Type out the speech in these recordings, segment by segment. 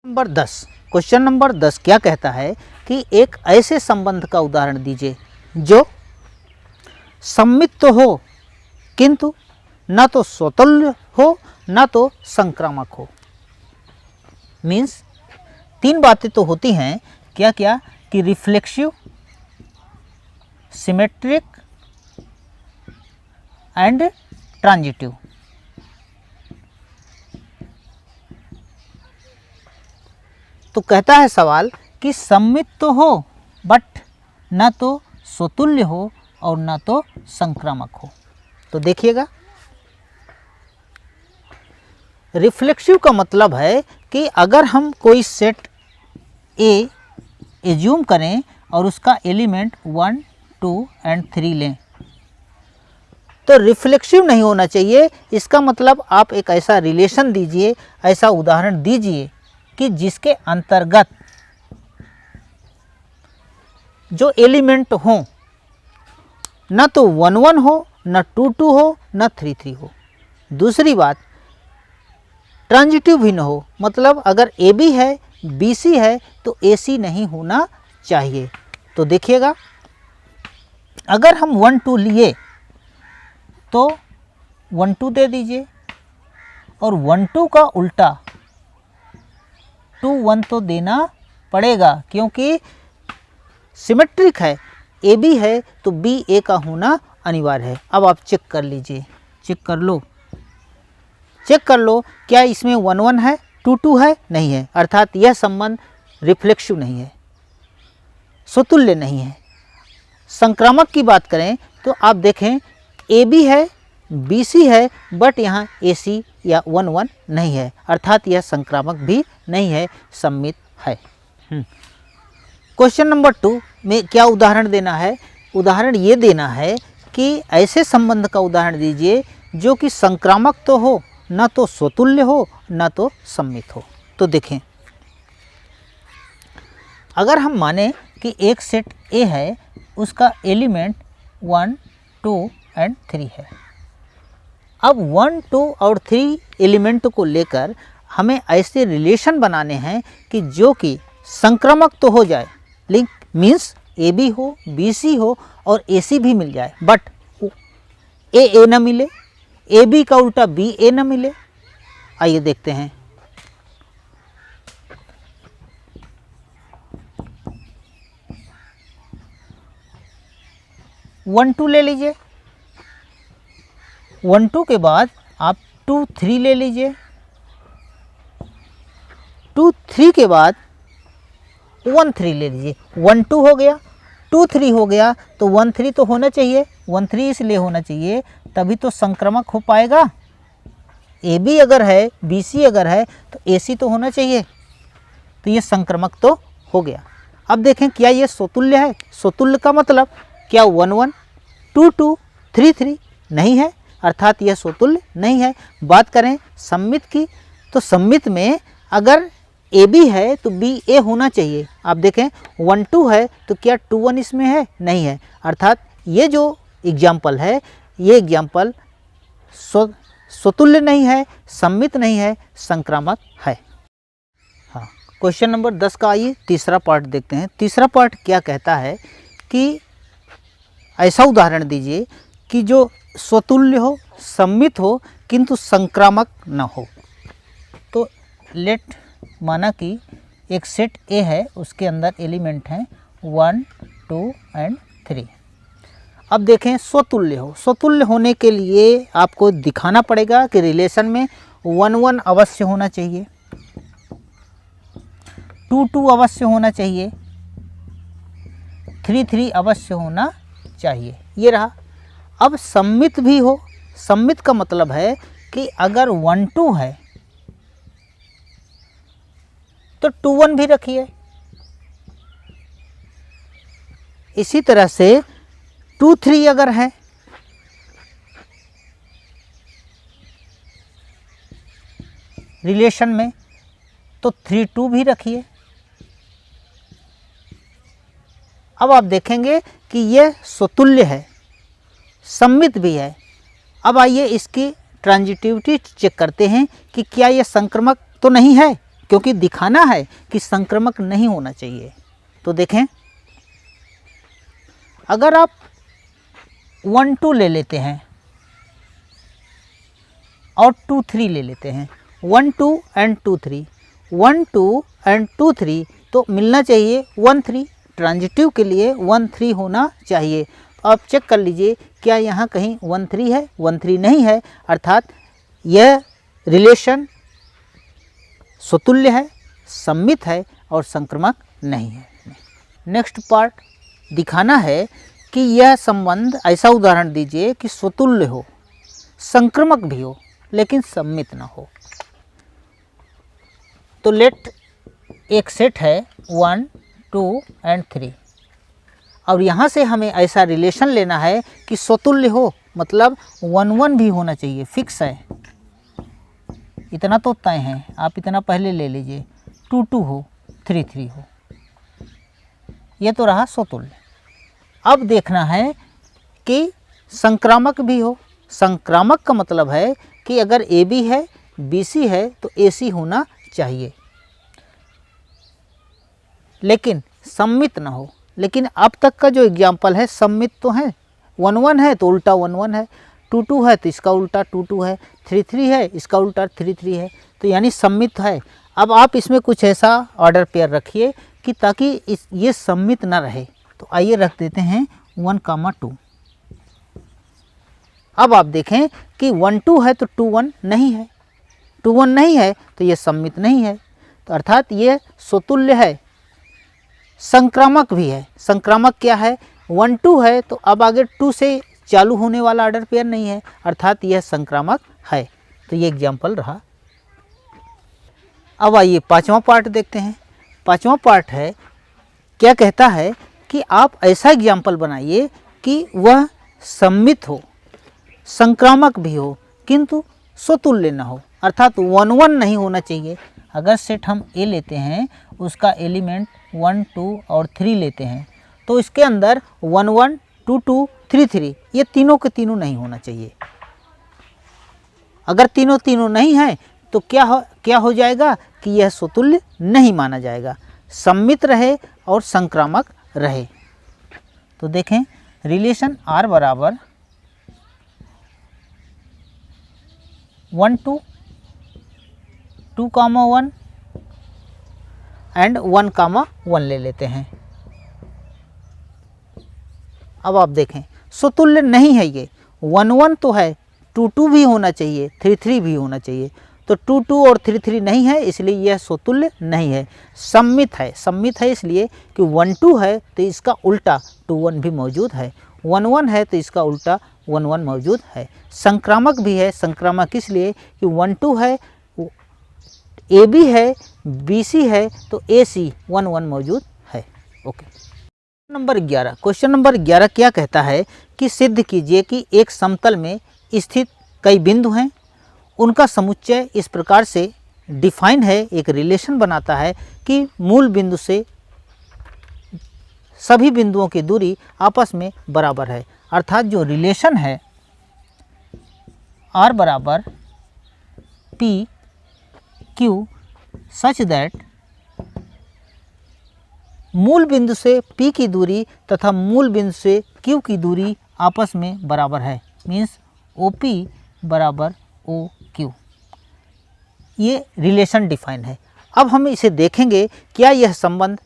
Number 10, question number 10 क्या कहता है कि एक ऐसे संबंध का उदाहरण दीजिए जो सम्मित तो हो किंतु न तो स्वतुल्य हो न तो संक्रामक हो। मीन्स तीन बातें तो होती हैं, क्या क्या कि रिफ्लेक्सिव, सिमेट्रिक एंड ट्रांजिटिव। तो कहता है सवाल कि सम्मित तो हो बट ना तो स्वतुल्य हो और ना तो संक्रामक हो। तो देखिएगा, रिफ्लेक्सिव का मतलब है कि अगर हम कोई सेट ए एज्यूम करें और उसका एलिमेंट 1, 2 एंड 3 लें तो रिफ्लेक्सिव नहीं होना चाहिए। इसका मतलब आप एक ऐसा रिलेशन दीजिए, ऐसा उदाहरण दीजिए कि जिसके अंतर्गत जो एलिमेंट हो न तो 1, 1 हो, न 2, 2 हो, न 3, 3 हो। दूसरी बात, ट्रांजिटिव भी न हो, मतलब अगर ए बी है, बी सी है तो ए सी नहीं होना चाहिए। तो देखिएगा, अगर हम 1, 2 लिए तो 1, 2 दे दीजिए और 1, 2 का उल्टा 2, 1 तो देना पड़ेगा क्योंकि सिमेट्रिक है, ए बी है तो बी ए का होना अनिवार्य है। अब आप चेक कर लीजिए, चेक कर लो क्या इसमें 1, 1 है, 2, 2 है, नहीं है, अर्थात यह संबंध रिफ्लेक्सिव नहीं है, स्वतुल्य नहीं है। संक्रामक की बात करें तो आप देखें ए बी है, बी सी है, बट यहाँ ए सी या 1, 1 नहीं है, अर्थात यह संक्रामक भी नहीं है, सम्मित है। क्वेश्चन नंबर 2 में क्या उदाहरण देना है? उदाहरण ये देना है कि ऐसे संबंध का उदाहरण दीजिए जो कि संक्रामक तो हो, न तो स्वतुल्य हो, न तो सम्मित हो। तो देखें, अगर हम माने कि एक सेट ए है, उसका एलिमेंट 1, 2 एंड 3 है। अब 1, 2 और 3 एलिमेंट को लेकर हमें ऐसे रिलेशन बनाने हैं कि जो कि संक्रामक तो हो जाए, लिंक मीन्स ए बी हो, बी सी हो और ए सी भी मिल जाए, बट ए न मिले, ए बी का उल्टा बी ए न मिले। आइए देखते हैं। वन टू ले लीजिए, 1, 2 के बाद आप 2, 3 ले लीजिए, 2, 3 के बाद 1, 3 ले लीजिए। 1, 2 हो गया, 2, 3 हो गया, तो 1, 3 तो होना चाहिए। 1, 3 इसलिए होना चाहिए तभी तो संक्रामक हो पाएगा। ए बी अगर है, बी सी अगर है तो ए सी तो होना चाहिए, तो ये संक्रामक तो हो गया। अब देखें क्या ये स्वतुल्य है? स्वतुल्य का मतलब क्या 1, 1, 2, 2, 3, 3 नहीं है, अर्थात यह स्वतुल्य नहीं है। बात करें सम्मित की, तो सम्मित में अगर ए बी है तो बी ए होना चाहिए। आप देखें 1, 2 है तो क्या 2, 1 इसमें है? नहीं है, अर्थात ये जो एग्जाम्पल है, ये एग्जाम्पल स्वतुल्य नहीं है, सम्मित नहीं है, संक्रामक है। हाँ, क्वेश्चन नंबर 10 का आइए तीसरा पार्ट देखते हैं। तीसरा पार्ट क्या कहता है कि ऐसा उदाहरण दीजिए कि जो स्वतुल्य हो, सम्मित हो किंतु संक्रामक न हो। तो लेट माना कि एक सेट ए है, उसके अंदर एलिमेंट हैं 1, 2 एंड 3। अब देखें स्वतुल्य हो, स्वतुल्य होने के लिए आपको दिखाना पड़ेगा कि रिलेशन में 1, 1 अवश्य होना चाहिए, 2, 2 अवश्य होना चाहिए, 3, 3 अवश्य होना चाहिए। ये रहा। अब सम्मित भी हो, सम्मित का मतलब है कि अगर 1, 2 है तो 2, 1 भी रखिए। इसी तरह से 2, 3 अगर है रिलेशन में तो 3, 2 भी रखिए। अब आप देखेंगे कि यह स्वतुल्य है, सम्मित भी है। अब आइए इसकी ट्रांजिटिविटी चेक करते हैं कि क्या यह संक्रामक तो नहीं है। क्योंकि दिखाना है कि संक्रामक नहीं होना चाहिए। तो देखें, अगर आप 1 2 ले लेते हैं और 2 3 ले लेते हैं, 1 2 एंड 2 3, 1 2 एंड 2 3, तो मिलना चाहिए 1 3। ट्रांजिटिव के लिए 1 3 होना चाहिए। तो आप चेक कर लीजिए क्या यहाँ कहीं 1 3 है? 1 3 नहीं है, अर्थात यह रिलेशन स्वतुल्य है, सम्मित है और संक्रामक नहीं है। नेक्स्ट पार्ट दिखाना है कि यह संबंध, ऐसा उदाहरण दीजिए कि स्वतुल्य हो, संक्रामक भी हो लेकिन सम्मित ना हो। तो लेट एक सेट है 1 2 एंड 3, और यहाँ से हमें ऐसा रिलेशन लेना है कि स्वतुल्य हो, मतलब 1 1 भी होना चाहिए, फिक्स है, इतना तो तय है, आप इतना पहले ले लीजिए, 2 2 हो, 3 3 हो, ये तो रहा स्वतुल्य। अब देखना है कि संक्रामक भी हो। संक्रामक का मतलब है कि अगर ए बी है, बी सी है तो ए सी होना चाहिए, लेकिन सम्मित ना हो। लेकिन अब तक का जो एग्जाम्पल है सम्मित तो है, 1 1 है तो उल्टा 1 1 है, 2 2 है तो इसका उल्टा 2 2 है, 3 3 है इसका उल्टा 3 3 है, तो यानी सम्मित है। अब आप इसमें कुछ ऐसा ऑर्डर पेयर रखिए कि ताकि ये सम्मित ना रहे। तो आइए रख देते हैं 1 2। अब आप देखें कि 1 2 है तो 2 1 नहीं है, 2 1 नहीं है तो ये सम्मित नहीं है, तो अर्थात ये स्वतुल्य है, संक्रामक भी है। संक्रामक क्या है? 1 2 है तो अब आगे 2 से चालू होने वाला ऑर्डर पेयर नहीं है, अर्थात यह संक्रामक है। तो ये एग्जाम्पल रहा। अब आइए पांचवा पार्ट देखते हैं। पांचवा पार्ट है, क्या कहता है कि आप ऐसा एग्जाम्पल बनाइए कि वह सम्मित हो, संक्रामक भी हो किंतु स्वतुल्य न हो, अर्थात 1 1 नहीं होना चाहिए। अगर सेट हम ए लेते हैं, उसका एलिमेंट 1 2 और 3 लेते हैं, तो इसके अंदर 1 1 2 2 3 3 ये तीनों के तीनों नहीं होना चाहिए। अगर तीनों तीनों नहीं है तो क्या हो जाएगा कि यह स्वतुल्य नहीं माना जाएगा, सम्मित रहे और संक्रामक रहे। तो देखें, रिलेशन R बराबर 1 2 2 1 एंड 1 1 ले लेते हैं। अब आप देखें स्वतुल्य नहीं है, ये 1 1 तो है, 2 2 भी होना चाहिए, 3 3 भी होना चाहिए, तो 2 2 और 3 3 नहीं है, इसलिए यह स्वतुल्य नहीं है। सम्मित है, सम्मित है इसलिए कि 1 2 है तो इसका उल्टा 2 1 भी मौजूद है, 1 1 है तो इसका उल्टा 1 1 मौजूद है। संक्रामक भी है, संक्रामक इसलिए कि 1 2 है, ए बी है, बी सी है तो ए सी 1 1 मौजूद है। ओके। नंबर 11, क्वेश्चन नंबर 11 क्या कहता है कि सिद्ध कीजिए कि एक समतल में स्थित कई बिंदु हैं, उनका समुच्चय इस प्रकार से डिफाइन है, एक रिलेशन बनाता है कि मूल बिंदु से सभी बिंदुओं की दूरी आपस में बराबर है। अर्थात जो रिलेशन है R बराबर P Q सच दैट मूल बिंदु से P की दूरी तथा मूल बिंदु से Q की दूरी आपस में बराबर है, मीन्स OP बराबर OQ, ये रिलेशन डिफाइन है। अब हम इसे देखेंगे, क्या यह संबंध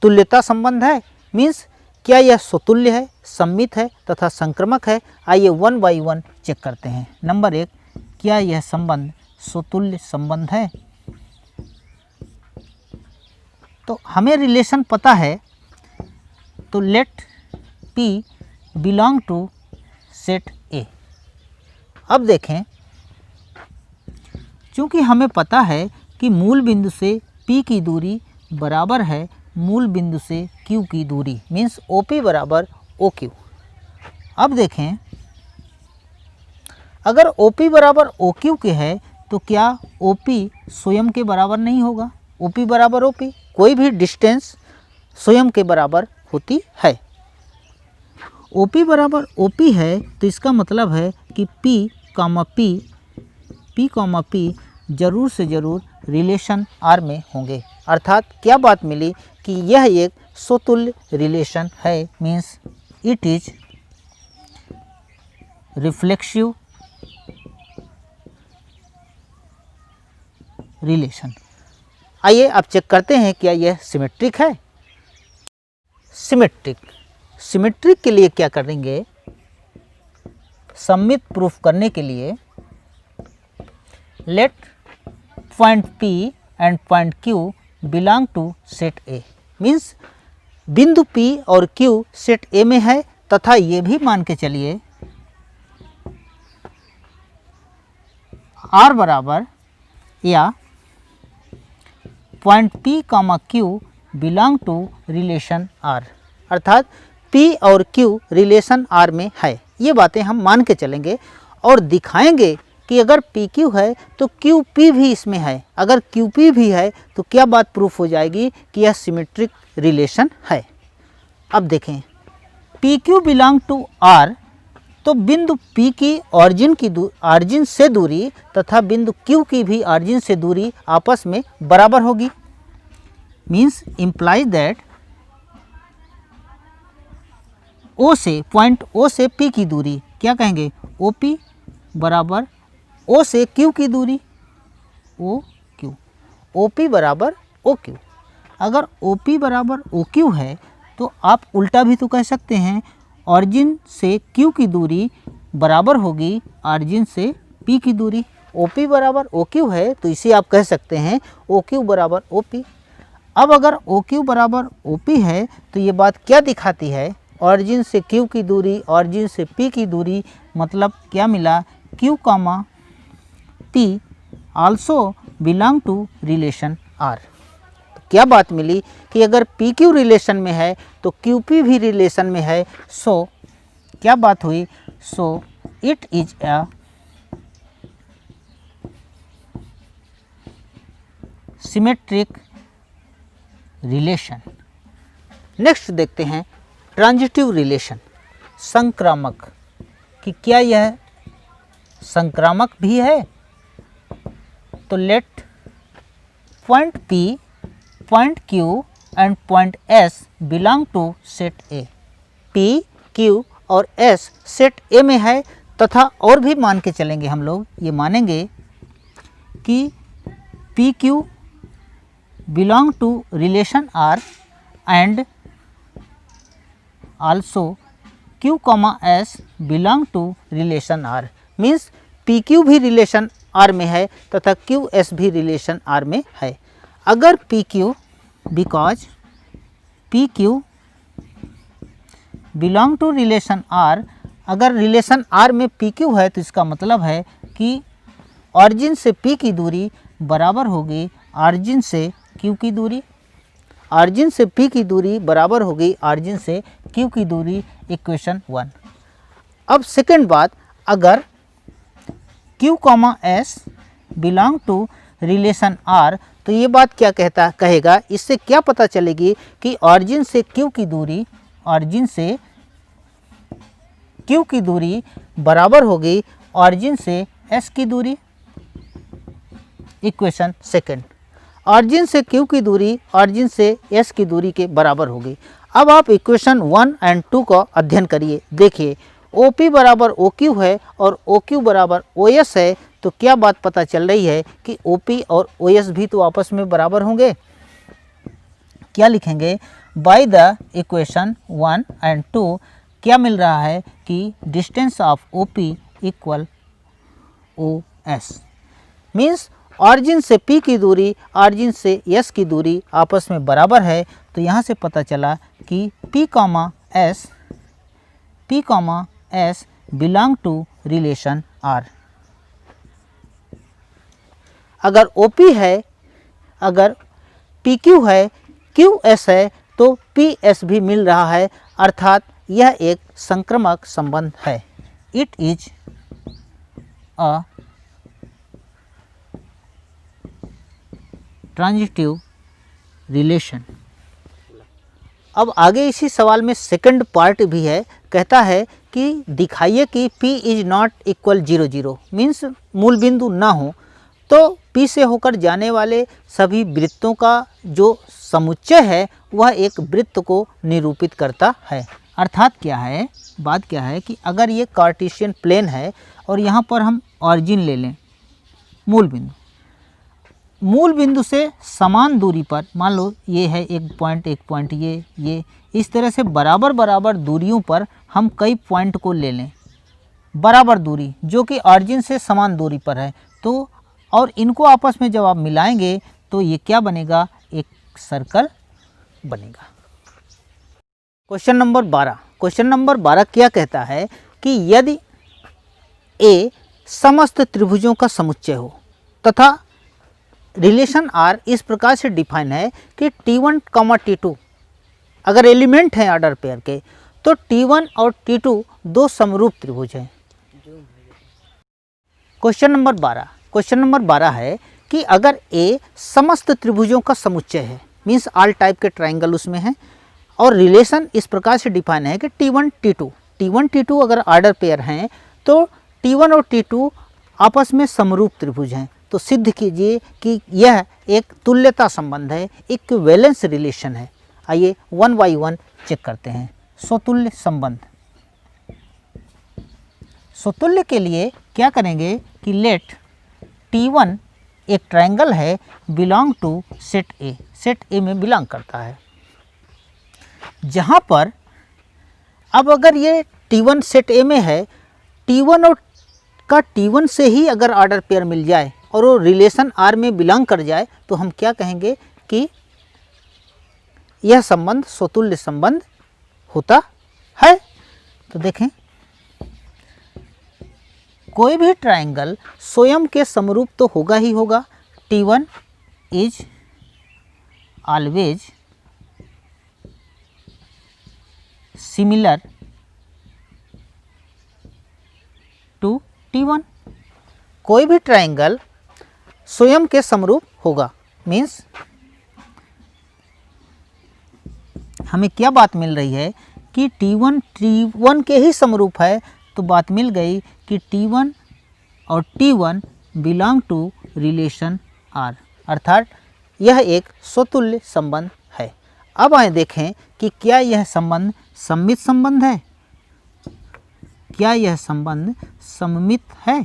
तुल्यता संबंध है, मीन्स क्या यह स्वतुल्य है, सम्मित है तथा संक्रामक है। आइए 1 बाई 1 चेक करते हैं। नंबर 1, क्या यह संबंध स्वतुल्य संबंध है? तो हमें रिलेशन पता है, तो let P belong to set A। अब देखें, चूँकि हमें पता है कि मूल बिंदु से P की दूरी बराबर है मूल बिंदु से Q की दूरी, मीन्स OP बराबर OQ। अब देखें, अगर OP बराबर OQ के है तो क्या OP स्वयं के बराबर नहीं होगा? OP बराबर OP, कोई भी डिस्टेंस स्वयं के बराबर होती है। OP बराबर OP है तो इसका मतलब है कि P P जरूर से ज़रूर रिलेशन आर में होंगे। अर्थात क्या बात मिली कि यह एक स्वतुल्य रिलेशन है, means it is reflexive relation. आइए अब चेक करते हैं क्या यह सिमेट्रिक है। सिमेट्रिक के लिए क्या करेंगे, सम्मित प्रूफ करने के लिए let point P and point Q belong to set A, means बिंदु P और Q सेट A में है, तथा ये भी मान के चलिए R बराबर या point P, Q belong to relation R, अर्थात P और Q रिलेशन R में है। ये बातें हम मान के चलेंगे और दिखाएंगे कि अगर PQ है तो QP भी इसमें है। अगर QP भी है तो क्या बात प्रूफ हो जाएगी कि यह सिमेट्रिक रिलेशन है। अब देखें, PQ बिलोंग टू R, तो बिंदु P की ऑरिजिन से दूरी तथा बिंदु Q की भी ऑरिजिन से दूरी आपस में बराबर होगी। Means implies that point O से P की दूरी क्या कहेंगे, OP बराबर O से Q की दूरी OQ, OP बराबर OQ। अगर OP बराबर OQ है तो आप उल्टा भी तो कह सकते हैं, ऑरिजिन से Q की दूरी बराबर होगी ऑरिजिन से P की दूरी। OP बराबर OQ है तो इसे आप कह सकते हैं OQ बराबर OP। अब अगर OQ बराबर OP है तो ये बात क्या दिखाती है, ऑरिजिन से Q की दूरी ऑरिजिन से P की दूरी, मतलब क्या मिला, Q, P also belong to relation R। तो क्या बात मिली कि अगर PQ रिलेशन में है तो QP भी रिलेशन में है। सो क्या बात हुई, सो it is a symmetric relation. Next देखते हैं ट्रांजिटिव रिलेशन, संक्रामक, कि क्या यह संक्रामक भी है। तो let point P, point Q and point S belong to set A। P, Q और S सेट A में है, तथा और भी मान के चलेंगे हम लोग, ये मानेंगे कि PQ belong to relation R and also Q, S belong to relation R। Means PQ भी रिलेशन R में है तथा QS भी रिलेशन R में है। अगर PQ, because PQ belong to relation R, अगर रिलेशन R में PQ है तो इसका मतलब है कि ऑरिजिन से P की दूरी बराबर होगी ऑरिजिन से Q की दूरी, ऑरिजिन से P की दूरी बराबर होगी ऑरिजिन से Q की दूरी, इक्वेशन 1। अब सेकंड बात, अगर Q, S belong to relation R, तो ये बात क्या कहेगा, इससे क्या पता चलेगी कि ऑरिजिन से Q की दूरी, ऑरिजिन से Q की दूरी बराबर होगी ऑरिजिन से S की दूरी, इक्वेशन सेकंड। ऑरिजिन से Q की दूरी ऑरिजिन से S की दूरी के बराबर होगी। अब आप इक्वेशन 1 एंड 2 का अध्ययन करिए। देखिए OP बराबर OQ है और OQ बराबर OS है, तो क्या बात पता चल रही है कि OP और OS भी तो आपस में बराबर होंगे। क्या लिखेंगे, बाय द इक्वेशन 1 एंड 2 क्या मिल रहा है कि distance of OP equal OS। Means origin से P की दूरी ऑरिजिन से S की दूरी आपस में बराबर है। तो यहाँ से पता चला कि P, S belong to relation R। अगर OP है, अगर PQ है, QS है, तो PS भी मिल रहा है, अर्थात यह एक संक्रामक संबंध है। It is a transitive relation. अब आगे इसी सवाल में सेकंड पार्ट भी है, कहता है कि दिखाइए कि P is not equal 0, 0 means मूल बिंदु ना हो। तो P से होकर जाने वाले सभी वृत्तों का जो समुच्चय है वह एक वृत्त को निरूपित करता है। अर्थात क्या है, बात क्या है कि अगर ये कार्टेशियन प्लेन है और यहाँ पर हम ऑरिजिन ले लें, मूल बिंदु से समान दूरी पर, मान लो ये है एक पॉइंट, ये इस तरह से बराबर दूरियों पर हम कई पॉइंट को ले लें, बराबर दूरी जो कि ऑरिजिन से समान दूरी पर है, तो और इनको आपस में जब आप मिलाएंगे तो ये क्या बनेगा, एक सर्कल बनेगा। क्वेश्चन नंबर 12 क्या कहता है कि यदि ए समस्त त्रिभुजों का समुच्चय हो तथा रिलेशन R इस प्रकार से डिफाइन है कि T1, T2 अगर एलिमेंट हैं ऑर्डर पेयर के, तो T1 और T2 दो समरूप त्रिभुज हैं। क्वेश्चन नंबर 12 है कि अगर A समस्त त्रिभुजों का समुच्चय है, मीन्स ऑल टाइप के ट्राइंगल उसमें हैं, और रिलेशन इस प्रकार से डिफाइन है कि T1, T2 अगर ऑर्डर पेयर हैं तो T1 और T2 आपस में समरूप त्रिभुज हैं। तो सिद्ध कीजिए कि यह एक तुल्यता संबंध है, इक्विवेलेंस रिलेशन है। आइए 1 बाय 1 चेक करते हैं। स्वतुल्य संबंध, स्वतुल्य के लिए क्या करेंगे कि लेट T1 एक ट्रायंगल है, बिलोंग टू सेट ए में बिलोंग करता है, जहाँ पर अब अगर ये T1 सेट ए में है, T1 और का T1 से ही अगर ऑर्डर पेयर मिल जाए और वो रिलेशन R में बिलोंग कर जाए तो हम क्या कहेंगे कि यह संबंध स्वतुल्य संबंध होता है। तो देखें, कोई भी ट्रायंगल स्वयं के समरूप तो होगा ही होगा। T1 is always similar to T1। कोई भी ट्रायंगल स्वयं के समरूप होगा, मीन्स हमें क्या बात मिल रही है कि T1 के ही समरूप है। तो बात मिल गई कि T1 और T1 belong to relation R, अर्थात यह एक स्वतुल्य संबंध है। अब आए देखें कि क्या यह संबंध सममित संबंध है, क्या यह संबंध सममित है।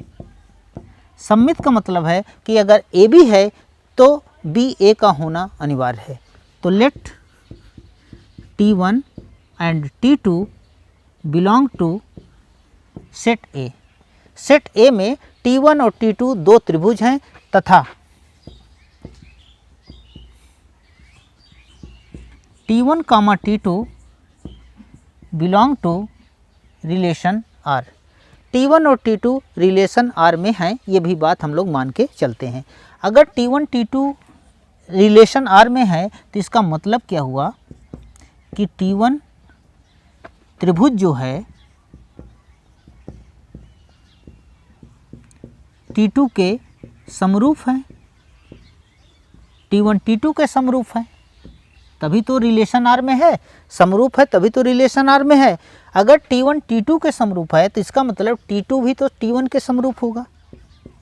सममित का मतलब है कि अगर ए बी है तो बी ए का होना अनिवार्य है। तो let T1 and T2 belong to set A. Set ए में T1 और T2 दो त्रिभुज हैं तथा T1, T2 belong to relation R। T1 और T2 रिलेशन R में हैं, ये भी बात हम लोग मान के चलते हैं। अगर T1, T2 रिलेशन R में है तो इसका मतलब क्या हुआ कि T1 त्रिभुज जो है T2 के समरूप है, T1 T2 के समरूप है, तभी तो रिलेशन R में है। समरूप है तभी तो रिलेशन R में है। अगर T1 T2 के समरूप है तो इसका मतलब T2 भी तो T1 के समरूप होगा।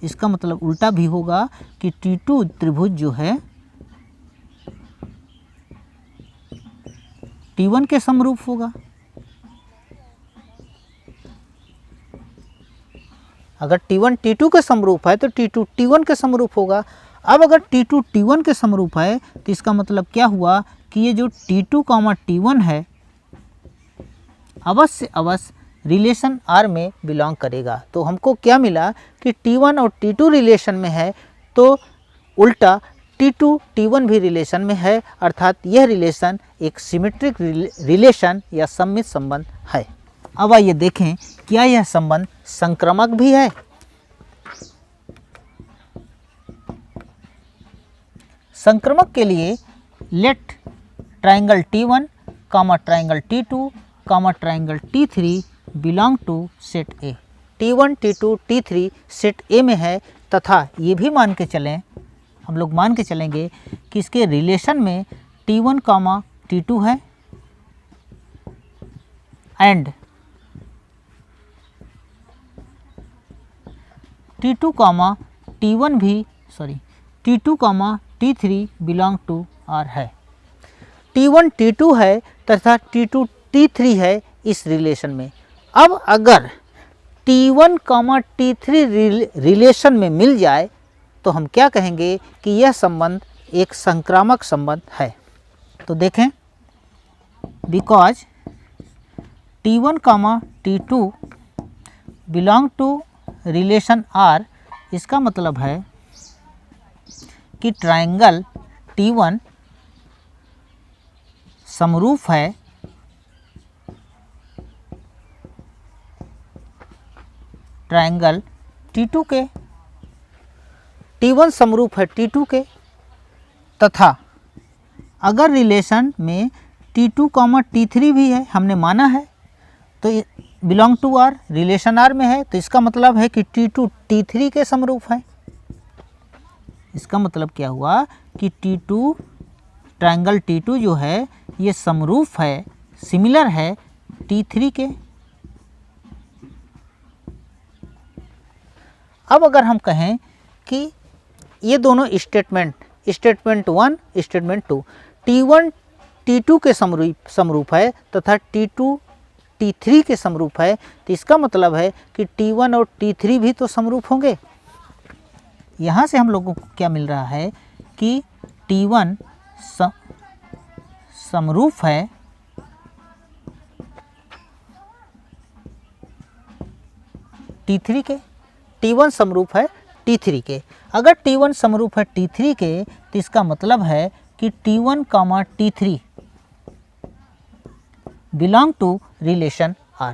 इसका मतलब उल्टा भी होगा कि T2 त्रिभुज जो है T1 के समरूप होगा। अगर T1 T2 के समरूप है तो T2 T1 के समरूप होगा। अब अगर T2 T1 के समरूप है तो इसका मतलब क्या हुआ कि ये जो T2, T1 है अवश्य रिलेशन R में बिलोंग करेगा। तो हमको क्या मिला कि T1 और T2 रिलेशन में है तो उल्टा T2 T1 भी रिलेशन में है, अर्थात यह रिलेशन एक सिमेट्रिक रिलेशन या सममित संबंध है। अब आइए देखें क्या यह संबंध संक्रामक भी है। संक्रामक के लिए let triangle T1, triangle T2, triangle T3 belong to set A. T1, T2, T3 सेट ए में है तथा ये भी मान के चलें, हम लोग मान के चलेंगे कि इसके रिलेशन में T1, T2 है एंड T2, T1 भी T2 comma T3 belong to R है। T1 T2 है तथा T2 T3 है इस रिलेशन में। अब अगर T1 कामा T3 रिलेशन में मिल जाए तो हम क्या कहेंगे कि यह संबंध एक संक्रामक संबंध है। तो देखें, because T1 comma T2 belong to relation R, इसका मतलब है कि ट्रायंगल T1 समरूप है ट्रायंगल T2 के, T1 समरूप है T2 के, तथा अगर रिलेशन में T2 कामा T3 भी है, हमने माना है, तो belong to R, relation R में है, तो इसका मतलब है कि T2 T3 के समरूप है। इसका मतलब क्या हुआ कि T2 ट्रायंगल T2 जो है ये समरूप है, सिमिलर है T3 के। अब अगर हम कहें कि ये दोनों स्टेटमेंट 1, स्टेटमेंट 2, T1 T2 के समरूप है तथा T2 T3 के समरूप है, तो इसका मतलब है कि T1 और T3 भी तो समरूप होंगे। यहाँ से हम लोगों को क्या मिल रहा है कि T1 समरूप है T3 के, T1 समरूप है T3 के। अगर T1 समरूप है T3 के तो इसका मतलब है कि T1 comma T3 belong to relation R।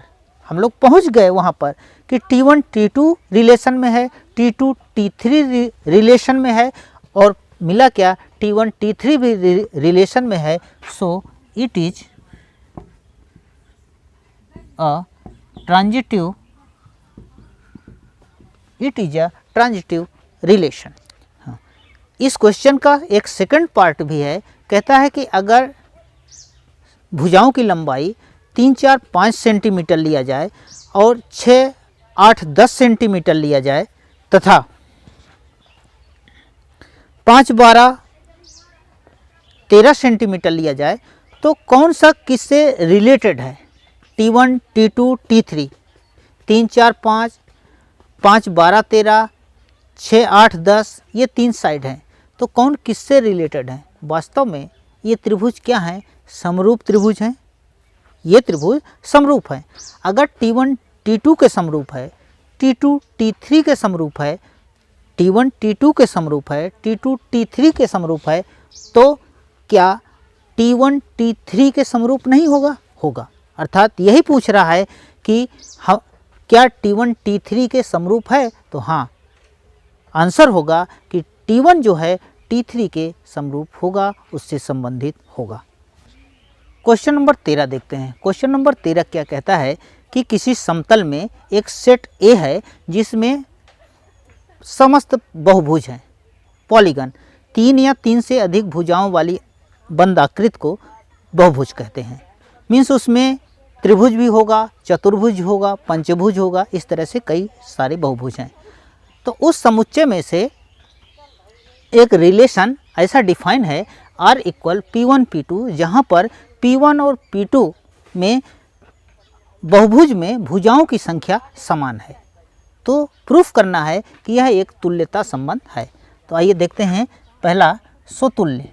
हम लोग पहुंच गए वहां पर कि T1 T2 रिलेशन में है, T2 T3 रिलेशन में है, और मिला क्या, T1 T3 भी रिलेशन में है। सो it is a transitive relation. इस क्वेश्चन का एक सेकंड पार्ट भी है, कहता है कि अगर भुजाओं की लंबाई 3, 4, 5 सेंटीमीटर लिया जाए और 6, 8, 10 सेंटीमीटर लिया जाए तथा 5, 12, 13 सेंटीमीटर लिया जाए, तो कौन सा किससे रिलेटेड है? T1, T2, T3, 3, 4, 5, 5, 12, 13, 6, 8, 10, ये 3 साइड हैं, तो कौन किससे रिलेटेड है? वास्तव में ये त्रिभुज क्या है? समरूप त्रिभुज हैं। ये त्रिभुज समरूप है। अगर T1 T2 के समरूप है, T2 T3 के समरूप है, T1 T2 के समरूप है, T2 T3 के समरूप है, तो क्या T1 T3 के समरूप नहीं होगा? होगा। अर्थात यही पूछ रहा है कि क्या T1 T3 के समरूप है? तो हाँ, आंसर होगा कि T1 जो है T3 के समरूप होगा, उससे संबंधित होगा। क्वेश्चन नंबर 13 देखते हैं। क्वेश्चन नंबर 13 क्या कहता है कि किसी समतल में एक सेट A है जिसमें समस्त बहुभुज हैं, पॉलीगन, 3 या 3 से अधिक भुजाओं वाली बंद आकृति को बहुभुज कहते हैं। मीन्स उसमें त्रिभुज भी होगा, चतुर्भुज होगा, पंचभुज होगा, इस तरह से कई सारे बहुभुज हैं। तो उस समुच्चय में से एक रिलेशन ऐसा डिफाइन है R इक्वल P1 P2, जहाँ पर P1 और P2 में बहुभुज में भुजाओं की संख्या समान है। तो प्रूफ करना है कि यह एक तुल्यता संबंध है। तो आइए देखते हैं। पहला, स्वतुल्य।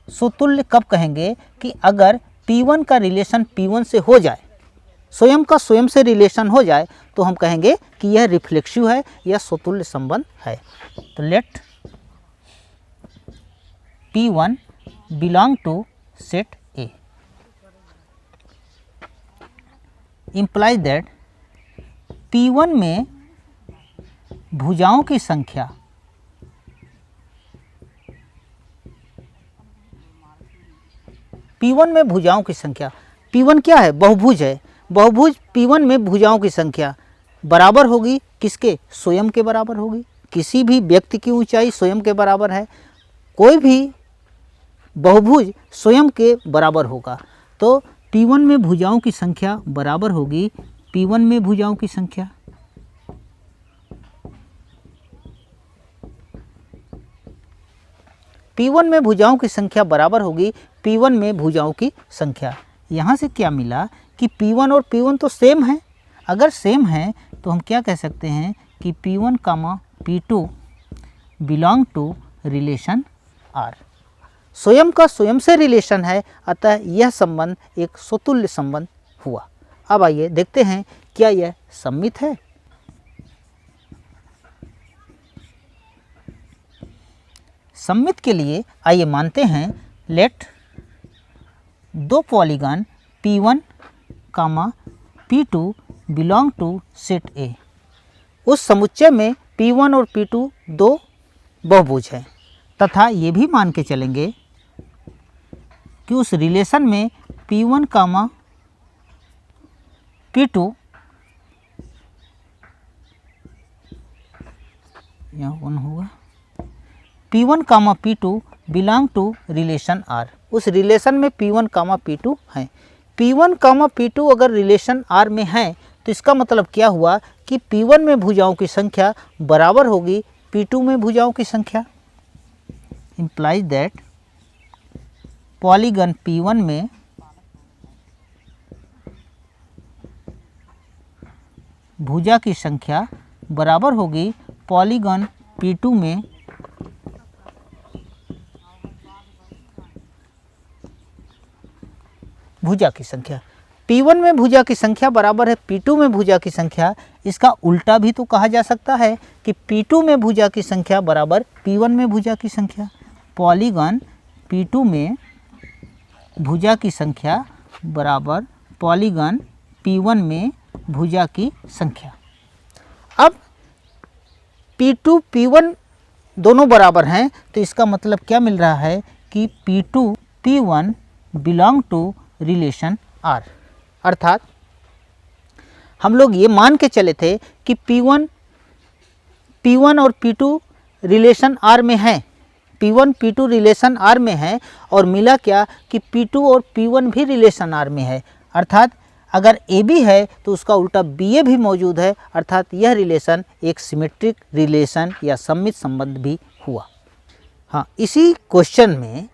स्वतुल्य कब कहेंगे? कि अगर P1 का रिलेशन P1 से हो जाए, स्वयं का स्वयं से रिलेशन हो जाए, तो हम कहेंगे कि यह रिफ्लेक्सिव है, यह स्वतुल्य संबंध है। तो let P1 belong to set A implies that P1 में भुजाओं की संख्या P1 में भुजाओं की संख्या, P1 क्या है? बहुभुज है। बहुभुज P1 में भुजाओं की संख्या बराबर होगी किसके? स्वयं के बराबर होगी। किसी भी व्यक्ति की ऊंचाई स्वयं के बराबर है, कोई भी बहुभुज स्वयं के बराबर होगा। तो P1 में भुजाओं की संख्या बराबर होगी P1 में भुजाओं की संख्या P1 में भुजाओं की संख्या बराबर होगी P1 में भुजाओं की संख्या। यहाँ से क्या मिला कि P1 और P1 तो सेम है। अगर सेम है तो हम क्या कह सकते हैं कि P1 comma P2 belong to relation R। स्वयं का स्वयं से रिलेशन है, अतः यह संबंध एक स्वतुल्य संबंध हुआ। अब आइए देखते हैं क्या यह सम्मित है। सम्मित के लिए आइए मानते हैं लेट दो polygon P1 comma P2 belong to set A। उस समुच्चय में P1 और P2 दो बहुभुज हैं तथा ये भी मान के चलेंगे कि उस रिलेशन में P1 कामा P2 यहाँ 1 होगा, P1 comma P2 belong to relation R। उस रिलेशन में P1 कामा P2 हैं। P1 कामा P2 अगर रिलेशन R में है तो इसका मतलब क्या हुआ कि P1 में भुजाओं की संख्या बराबर होगी P2 में भुजाओं की संख्या। इम्प्लाइज दैट पॉलीगन P1 में भुजा की संख्या बराबर होगी पॉलीगन P2 में भुजा की संख्या। P1 में भुजा की संख्या बराबर है P2 में भुजा की संख्या। इसका उल्टा भी तो कहा जा सकता है कि P2 में भुजा की संख्या बराबर P1 में भुजा की संख्या। पॉलीगन P2 में भुजा की संख्या बराबर पॉलीगन P1 में भुजा की संख्या। अब P2 P1 दोनों बराबर हैं तो इसका मतलब क्या मिल रहा है कि P2 P1 belong to relation R। अर्थात हम लोग ये मान के चले थे कि P1 और P2 रिलेशन R में है, P1 P2 रिलेशन R में है और मिला क्या कि P2 और P1 भी रिलेशन R में है। अर्थात अगर AB है तो उसका उल्टा BA भी मौजूद है, अर्थात यह रिलेशन एक सिमेट्रिक रिलेशन या सम्मित संबंध भी हुआ। हाँ, इसी क्वेश्चन में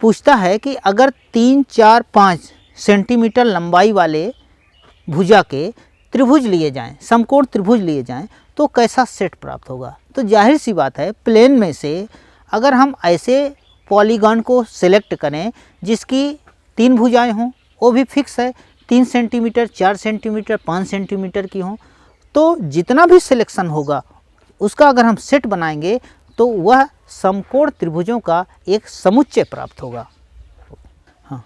पूछता है कि अगर 3, 4, 5 सेंटीमीटर लंबाई वाले भुजा के त्रिभुज लिए जाएं, समकोण त्रिभुज लिए जाएं तो कैसा सेट प्राप्त होगा। तो जाहिर सी बात है प्लेन में से अगर हम ऐसे पॉलीगन को सिलेक्ट करें जिसकी 3 भुजाएं हों, वो भी फिक्स है 3 सेंटीमीटर, 4 सेंटीमीटर, 5 सेंटीमीटर की हों, तो जितना भी सिलेक्शन होगा उसका अगर हम सेट बनाएंगे तो वह समकोण त्रिभुजों का एक समुच्चय प्राप्त होगा। हाँ,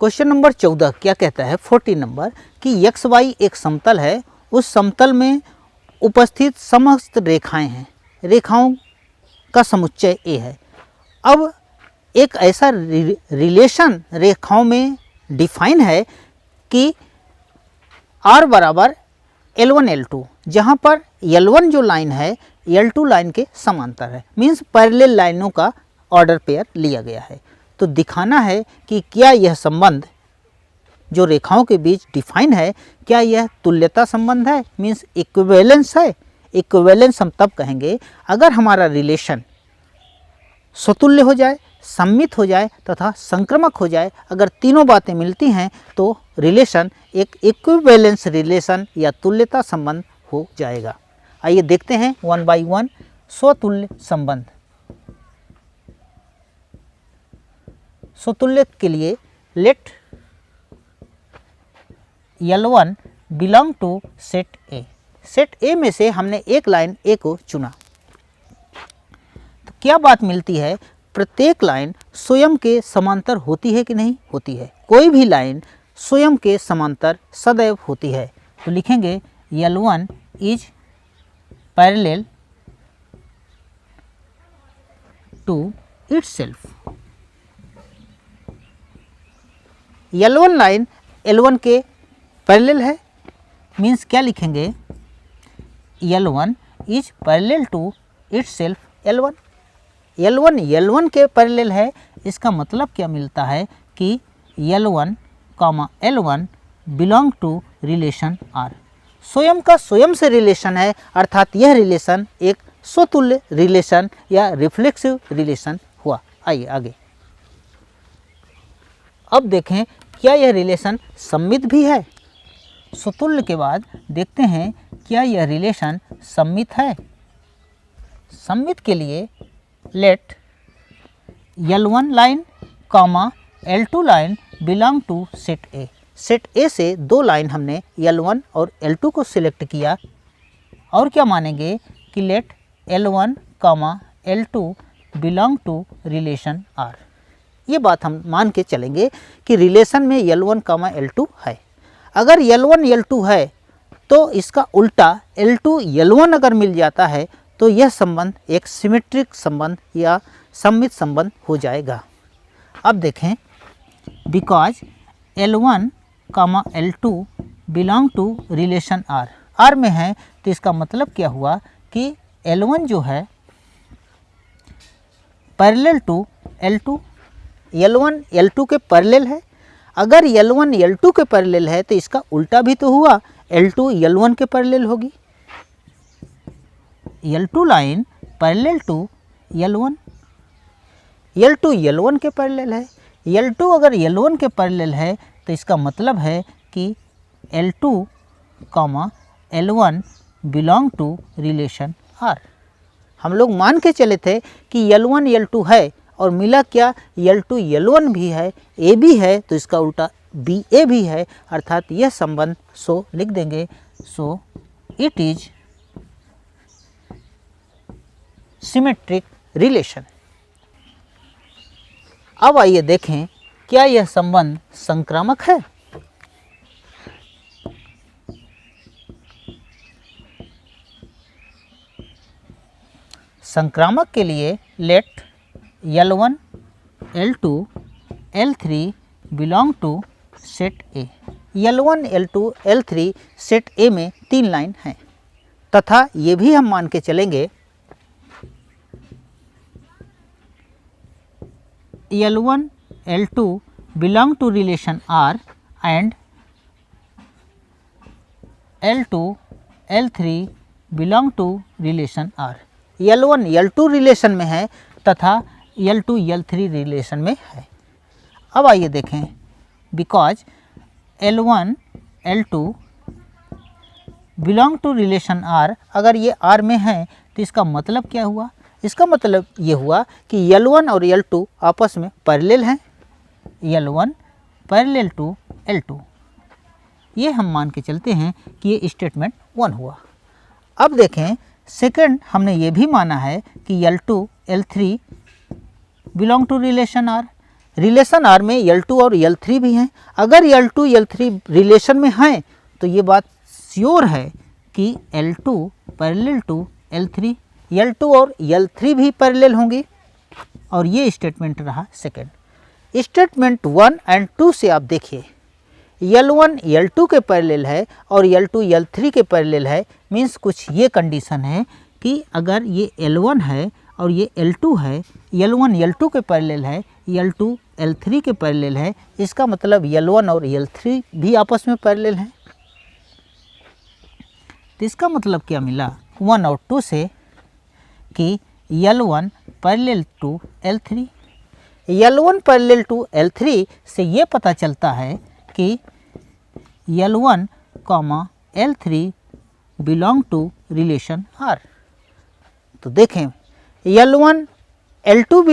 क्वेश्चन नंबर 14 क्या कहता है 14 नंबर कि XY एक समतल है, उस समतल में उपस्थित समस्त रेखाएं हैं, रेखाओं का समुच्चय A है। अब एक ऐसा रिलेशन रेखाओं में डिफाइन है कि R बराबर L1 L2, जहाँ पर L1 जो लाइन है L2 लाइन के समांतर है, मीन्स पैरेलल लाइनों का ऑर्डर पेयर लिया गया है। तो दिखाना है कि क्या यह संबंध जो रेखाओं के बीच डिफाइन है क्या यह तुल्यता संबंध है, मीन्स इक्विवेलेंस है। इक्विवेलेंस हम तब कहेंगे अगर हमारा रिलेशन स्वतुल्य हो जाए, सम्मित हो जाए तथा संक्रमक हो जाए। अगर तीनों बातें मिलती हैं तो रिलेशन एक इक्विवेलेंस रिलेशन या तुल्यता संबंध हो जाएगा। आइए देखते हैं 1 बाई 1 स्वतुल्य संबंध। स्वतुल्य के लिए let L1 belong to set A। सेट A में से हमने एक लाइन A को चुना तो क्या बात मिलती है, प्रत्येक लाइन स्वयं के समांतर होती है कि नहीं होती है। कोई भी लाइन स्वयं के समांतर सदैव होती है। तो लिखेंगे L1 is parallel to itself. L1 line L1 के पैरेलल है, मीन्स क्या लिखेंगे L1 is parallel to itself L1। L1 के पैरेलल है, इसका मतलब क्या मिलता है कि L1 comma L1 belong to relation R। स्वयं का स्वयं से रिलेशन है, अर्थात यह रिलेशन एक स्वतुल्य रिलेशन या रिफ्लेक्सिव रिलेशन हुआ। आइए आगे। अब देखें क्या यह रिलेशन सममित भी है। सुतुल्य के बाद देखते हैं क्या यह रिलेशन सममित है। सममित के लिए let L1 line comma L2 line belong to set A. Set A से दो लाइन हमने L1 और L2 को सिलेक्ट किया और क्या मानेंगे कि let L1 comma L2 belong to relation R। ये बात हम मान के चलेंगे कि रिलेशन में L1 कॉमा L2 है। अगर L1 L2 है तो इसका उल्टा L2 L1 अगर मिल जाता है तो यह संबंध एक सिमेट्रिक संबंध या सममित संबंध हो जाएगा। अब देखें because L1 comma L2 belong to relation R। R में है तो इसका मतलब क्या हुआ कि L1 जो है parallel to L2, L1 L2 के पैरेलल है। अगर L1 L2 के पैरेलल है तो इसका उल्टा भी तो हुआ, L2 L1 के पैरेलल होगी। L2 line parallel to L1, L2 L1 के पैरेलल है। L2 अगर L1 के पैरेलल है तो इसका मतलब है कि L2 comma L1 belong to relation R। हम लोग मान के चले थे कि L1 L2 है और मिला क्या, L2 L1 भी है, A भी है तो इसका उल्टा BA भी है, अर्थात यह संबंध सो लिख देंगे सो इट इज सिमेट्रिक रिलेशन। अब आइए देखें क्या यह संबंध संक्रामक है। संक्रामक के लिए let L1 L2 L3 belong to set A. L1 L2 L3 set ए में तीन लाइन हैं तथा ये भी हम मान के चलेंगे L1 L2 belong to relation R and L2 L3 belong to relation R। L1 L2 relation में है तथा L2 L3 रिलेशन में है। अब आइए देखें because L1 L2 belong to relation R, अगर ये R में है तो इसका मतलब क्या हुआ, इसका मतलब ये हुआ कि L1 और L2 आपस में पैरेलल हैं, L1 पैरेलल टू L2। ये हम मान के चलते हैं कि ये स्टेटमेंट 1 हुआ। अब देखें सेकंड हमने ये भी माना है कि L2 L3 belong to relation R। Relation R में L2 और L3 भी हैं। अगर L2 L3 रिलेशन में हैं तो ये बात श्योर है कि L2 parallel to L3, L2 और L3 भी पैरेलल होंगी और ये स्टेटमेंट रहा सेकंड। स्टेटमेंट 1 एंड 2 से आप देखिए L1 L2 के पैरेलल है और L2 L3 के पैरेलल है, मीन्स कुछ ये कंडीशन है कि अगर ये L1 है और ये L2 है, L1 L2 के पैरेलल है, L2 L3 के पैरेलल है, इसका मतलब L1 और L3 भी आपस में पैरेलल हैं। तो इसका मतलब क्या मिला 1 और 2 से कि L1 parallel to L3। L1 parallel to L3 से ये पता चलता है कि L1 comma L3 belong to relation R। तो देखें L1 L2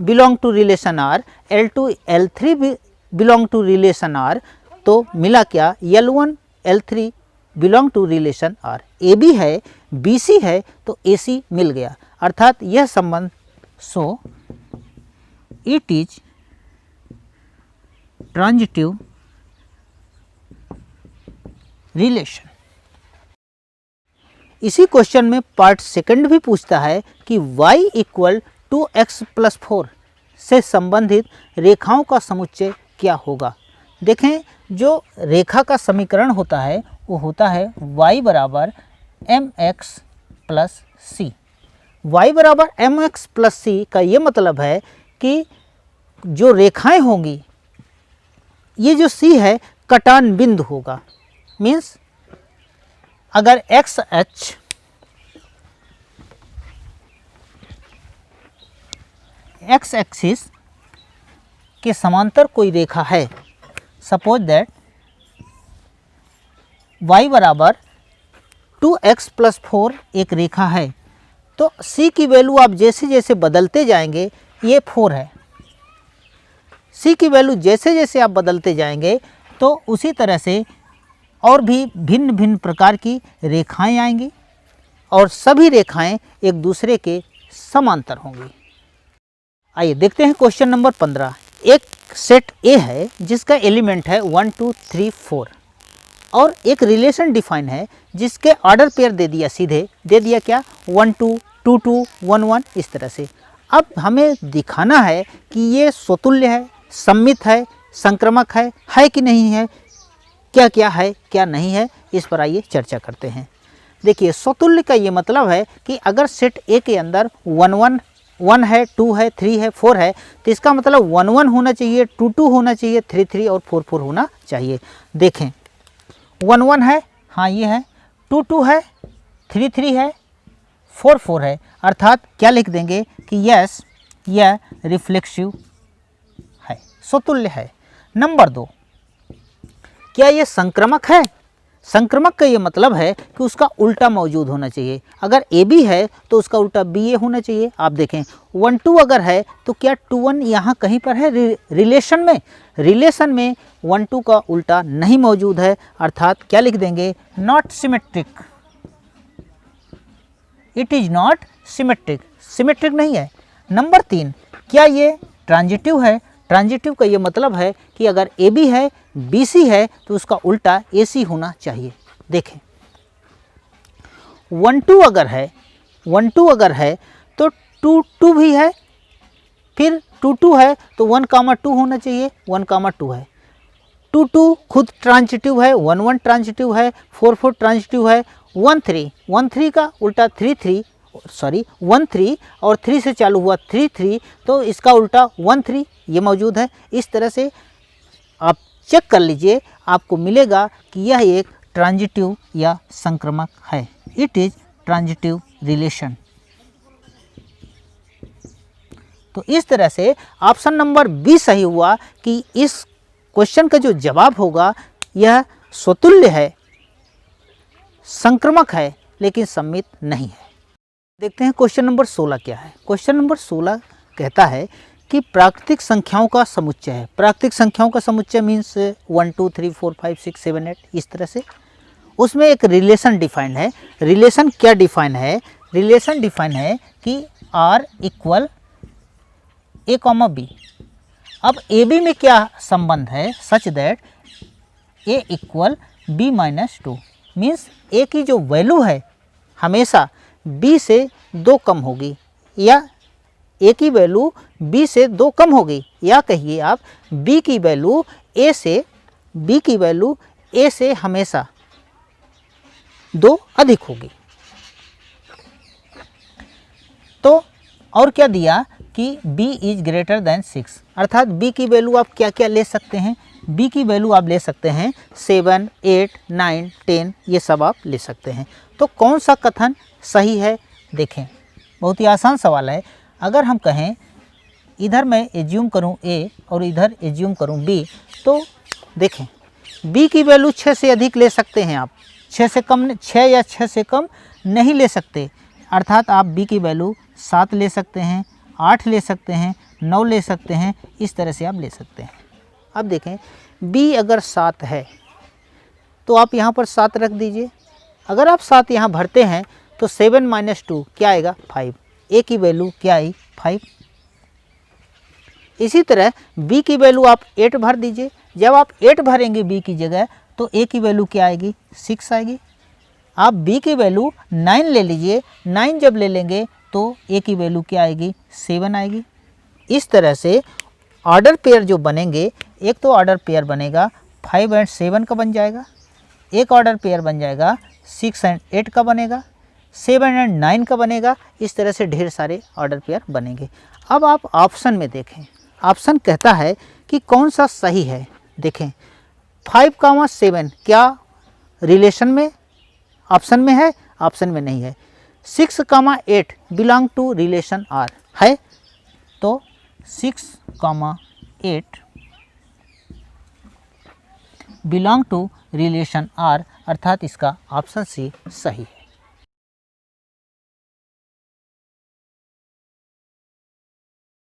belong to relation R, L2 L3 belong to relation R, तो मिला क्या L1 L3 belong to relation R। A B है, बी सी है तो ए सी मिल गया, अर्थात यह संबंध so it is transitive relation. इसी क्वेश्चन में पार्ट सेकंड भी पूछता है कि y equal to x plus 4 से संबंधित रेखाओं का समुच्चय क्या होगा। देखें जो रेखा का समीकरण होता है वो होता है y बराबर mx प्लस सी। y बराबर mx प्लस सी का ये मतलब है कि जो रेखाएं होंगी, ये जो c है कटान बिंदु होगा, मीन्स अगर एक्स एक्स एक्सिस के समांतर कोई रेखा है, सपोज दैट y बराबर 2x + 4 एक रेखा है, तो c की वैल्यू आप जैसे जैसे बदलते जाएंगे, ये 4 है, c की वैल्यू जैसे जैसे आप बदलते जाएंगे तो उसी तरह से और भी भिन्न भिन्न प्रकार की रेखाएं आएंगी और सभी रेखाएं एक दूसरे के समांतर होंगी। आइए देखते हैं क्वेश्चन नंबर 15। एक सेट ए है जिसका एलिमेंट है 1 2 3 4 और एक रिलेशन डिफाइन है जिसके ऑर्डर पेयर दे दिया, सीधे दे दिया क्या 1 2 2 2 1 1 इस तरह से। अब हमें दिखाना है कि ये स्वतुल्य है, सममित है, संक्रामक है कि नहीं है, क्या क्या है क्या नहीं है, इस पर आइए चर्चा करते हैं। देखिए स्वतुल्य का ये मतलब है कि अगर सेट ए के अंदर 1 1 1 है, 2 है, 3 है, 4 है, तो इसका मतलब 1 1 होना चाहिए, 2 2 होना चाहिए, 3 3 और 4 4 होना चाहिए। देखें 1 1 है, हाँ ये है, 2 2 है, 3 3 है, 4 4 है, अर्थात क्या लिख देंगे कि यस यह रिफ्लेक्सिव है, स्वतुल्य है। नंबर 2, क्या ये संक्रामक है? संक्रामक का ये मतलब है कि उसका उल्टा मौजूद होना चाहिए। अगर ए बी है तो उसका उल्टा बी ए होना चाहिए। आप देखें 1 2 अगर है तो क्या 2 1 यहाँ कहीं पर है रिलेशन में? रिलेशन में 1 2 का उल्टा नहीं मौजूद है, अर्थात क्या लिख देंगे not symmetric, it is not symmetric, symmetric नहीं है। नंबर 3, क्या ये ट्रांजिटिव है? ट्रांजिटिव का ये मतलब है कि अगर ए बी है, बी सी है तो उसका उल्टा ए सी होना चाहिए। देखें 1 2 अगर है, 1 2 अगर है तो 2 2 भी है, फिर 2 2 है तो 1 2 होना चाहिए, 1 2 है, 2 2 खुद ट्रांजिटिव है, 1 1 ट्रांजिटिव है, 4 4 ट्रांजिटिव है, 1 3 का उल्टा 3 3 सॉरी 1 3 और 3 से चालू हुआ 3 3, तो इसका उल्टा 1 3 ये मौजूद है। इस तरह से आप चेक कर लीजिए, आपको मिलेगा कि यह एक ट्रांजिटिव या संक्रामक है, इट इज ट्रांजिटिव रिलेशन। तो इस तरह से ऑप्शन नंबर बी सही हुआ कि इस क्वेश्चन का जो जवाब होगा यह स्वतुल्य है, संक्रामक है, लेकिन सममित नहीं है। देखते हैं क्वेश्चन नंबर 16 क्या है। क्वेश्चन नंबर 16 कहता है कि प्राकृतिक संख्याओं का समुच्चय है। प्राकृतिक संख्याओं का समुच्चय मीन्स 1 2 3 4 5 6 7 8 इस तरह से। उसमें एक रिलेशन डिफाइंड है। रिलेशन क्या डिफाइन है? रिलेशन डिफाइन है कि R equal A comma B. अब ए बी में क्या संबंध है? Such that A equal B minus 2 means A की जो वैल्यू है हमेशा बी से 2 कम होगी, या ए की वैल्यू बी से 2 कम होगी, या कहिए आप बी की वैल्यू ए से हमेशा 2 अधिक होगी। तो और क्या दिया कि b इज ग्रेटर देन 6, अर्थात b की वैल्यू आप क्या क्या ले सकते हैं? b की वैल्यू आप ले सकते हैं 7 8 9 10, ये सब आप ले सकते हैं। तो कौन सा कथन सही है? देखें बहुत ही आसान सवाल है। अगर हम कहें इधर मैं एज्यूम करूं a और इधर एज्यूम करूं b, तो देखें b की वैल्यू 6 से अधिक ले सकते हैं आप, 6 से कम, 6 या 6 से कम नहीं ले सकते, अर्थात आप b की वैल्यू 7 ले सकते हैं, 8 ले सकते हैं, 9 ले सकते हैं, इस तरह से आप ले सकते हैं। अब देखें b अगर 7 है तो आप यहाँ पर 7 रख दीजिए। अगर आप 7 यहाँ भरते हैं तो 7 माइनस 2 क्या आएगा 5, a की वैल्यू क्या आई 5। इसी तरह b की वैल्यू आप 8 भर दीजिए। जब आप 8 भरेंगे b की जगह तो a की वैल्यू क्या आएगी 6 आएगी। आप b की वैल्यू 9 ले लीजिए, 9 जब ले लेंगे तो a की वैल्यू क्या आएगी 7 आएगी। इस तरह से ऑर्डर पेयर जो बनेंगे, एक तो ऑर्डर पेयर बनेगा 5 एंड 7 का बन जाएगा, एक ऑर्डर पेयर बन जाएगा 6 एंड 8 का बनेगा, 7 एंड 9 का बनेगा। इस तरह से ढेर सारे ऑर्डर पेयर बनेंगे। अब आप ऑप्शन में देखें, ऑप्शन कहता है कि कौन सा सही है। देखें 5 7 क्या रिलेशन में ऑप्शन में है? ऑप्शन में नहीं है। 6 8 बिलोंग टू रिलेशन आर है, तो 6, 8 बिलोंग टू रिलेशन आर, अर्थात इसका ऑप्शन सी सही है।